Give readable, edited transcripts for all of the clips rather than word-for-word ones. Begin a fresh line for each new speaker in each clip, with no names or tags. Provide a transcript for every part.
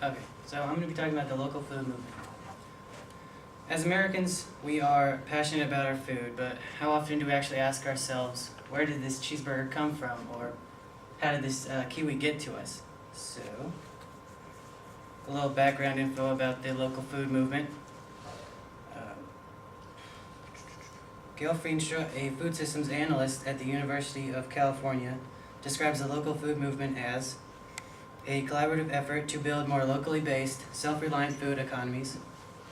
Okay, so I'm going to be talking about the local food movement. As Americans, we are passionate about our food, but how often do we actually ask ourselves, where did this cheeseburger come from, or how did this kiwi get to us? So, a little background info about the local food movement. Gail Feenstra, a food systems analyst at the University of California, describes the local food movement as a collaborative effort to build more locally based, self-reliant food economies,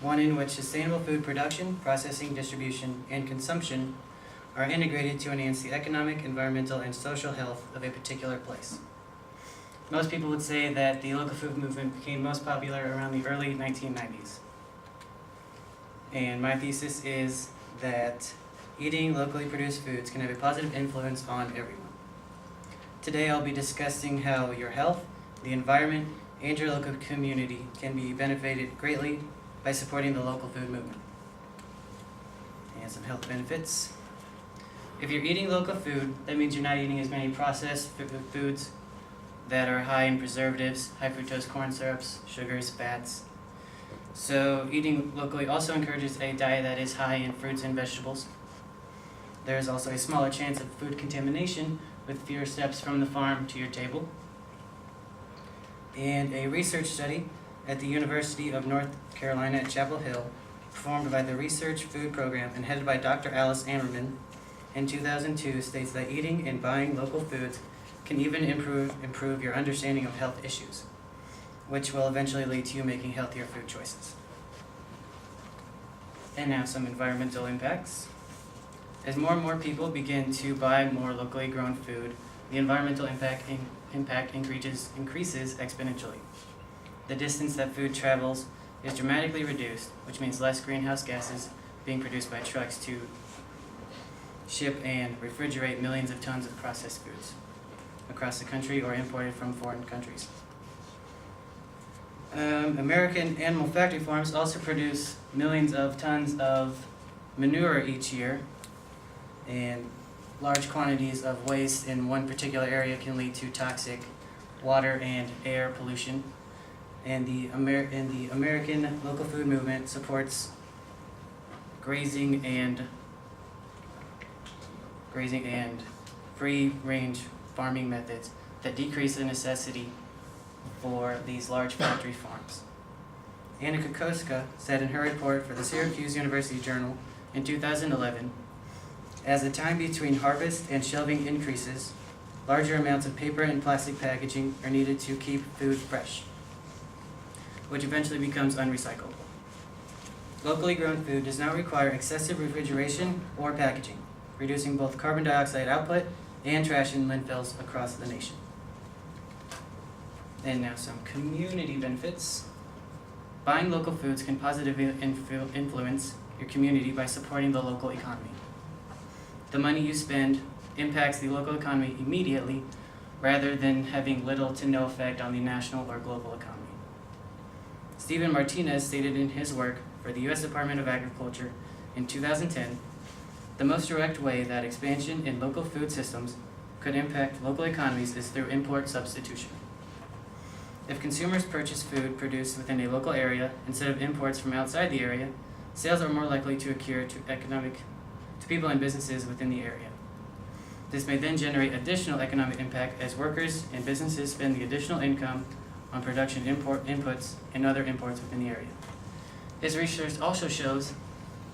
one in which sustainable food production, processing, distribution, and consumption are integrated to enhance the economic, environmental, and social health of a particular place. Most people would say that the local food movement became most popular around the early 1990s. And my thesis is that eating locally produced foods can have a positive influence on everyone. Today I'll be discussing how your health, the environment, and your local community can be benefited greatly by supporting the local food movement. And some health benefits. If you're eating local food, that means you're not eating as many processed foods that are high in preservatives, high fructose corn syrups, sugars, fats. So eating locally also encourages a diet that is high in fruits and vegetables. There is also a smaller chance of food contamination with fewer steps from the farm to your table. And a research study at the University of North Carolina at Chapel Hill, performed by the Research Food Program and headed by Dr. Alice Ammerman in 2002, states that eating and buying local foods can even improve your understanding of health issues, which will eventually lead to you making healthier food choices. And now some environmental impacts. As more and more people begin to buy more locally grown food, the environmental impact increases exponentially. The distance that food travels is dramatically reduced, which means less greenhouse gases being produced by trucks to ship and refrigerate millions of tons of processed foods across the country or imported from foreign countries. American animal factory farms also produce millions of tons of manure each year, and large quantities of waste in one particular area can lead to toxic water and air pollution. And the American local food movement supports grazing and free-range farming methods that decrease the necessity for these large factory farms. Anna Kokoska said in her report for the Syracuse University Journal in 2011, as the time between harvest and shelving increases, larger amounts of paper and plastic packaging are needed to keep food fresh, which eventually becomes unrecyclable. Locally grown food does not require excessive refrigeration or packaging, reducing both carbon dioxide output and trash in landfills across the nation. And now some community benefits. Buying local foods can positively influence your community by supporting the local economy. The money you spend impacts the local economy immediately rather than having little to no effect on the national or global economy. Stephen Martinez stated in his work for the U.S. Department of Agriculture in 2010, the most direct way that expansion in local food systems could impact local economies is through import substitution. If consumers purchase food produced within a local area instead of imports from outside the area, sales are more likely to occur to people and businesses within the area. This may then generate additional economic impact as workers and businesses spend the additional income on production inputs and other imports within the area. His research also shows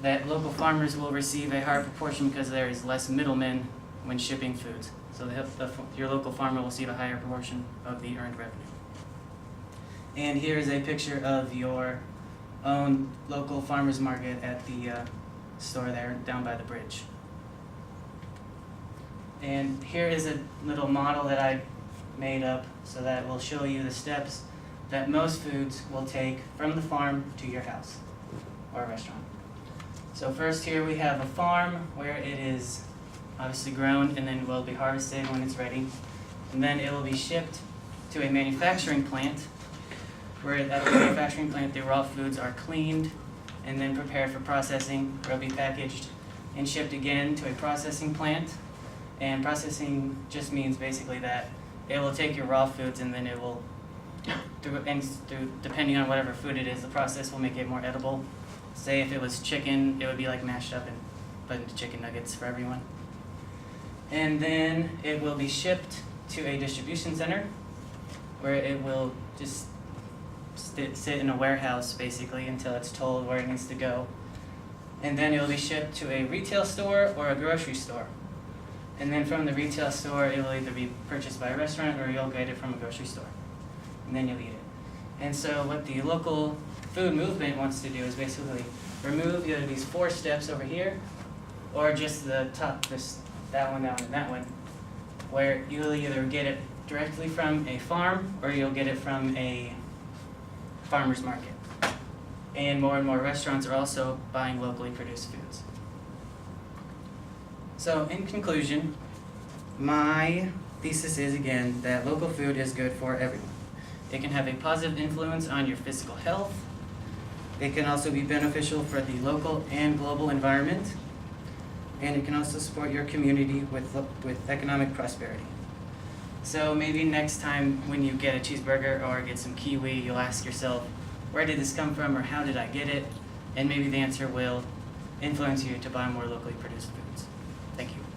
that local farmers will receive a higher proportion because there is less middlemen when shipping foods. So your local farmer will receive a higher proportion of the earned revenue. And here is a picture of your own local farmers market at the store there down by the bridge. And here is a little model that I made up so that will show you the steps that most foods will take from the farm to your house or restaurant. So first here we have a farm where it is obviously grown and then will be harvested when it's ready. And then it will be shipped to a manufacturing plant where at the manufacturing plant the raw foods are cleaned and then prepared for processing, where it'll be packaged and shipped again to a processing plant. And processing just means basically that it will take your raw foods and then it will depending on whatever food it is, the process will make it more edible. Say if it was chicken, it would be like mashed up and put into chicken nuggets for everyone. And then it will be shipped to a distribution center where it will just sit in a warehouse basically until it's told where it needs to go. And then it will be shipped to a retail store or a grocery store. And then from the retail store, it will either be purchased by a restaurant or you'll get it from a grocery store. And then you'll eat it. And so what the local food movement wants to do is basically remove either these 4 steps over here or just the top, that one, and that one, where you'll either get it directly from a farm or you'll get it from a farmer's market. And more restaurants are also buying locally produced foods. So in conclusion, my thesis is again that local food is good for everyone. It can have a positive influence on your physical health. It can also be beneficial for the local and global environment. And it can also support your community with economic prosperity. So maybe next time when you get a cheeseburger or get some kiwi, you'll ask yourself, where did this come from or how did I get it? And maybe the answer will influence you to buy more locally produced foods. Thank you.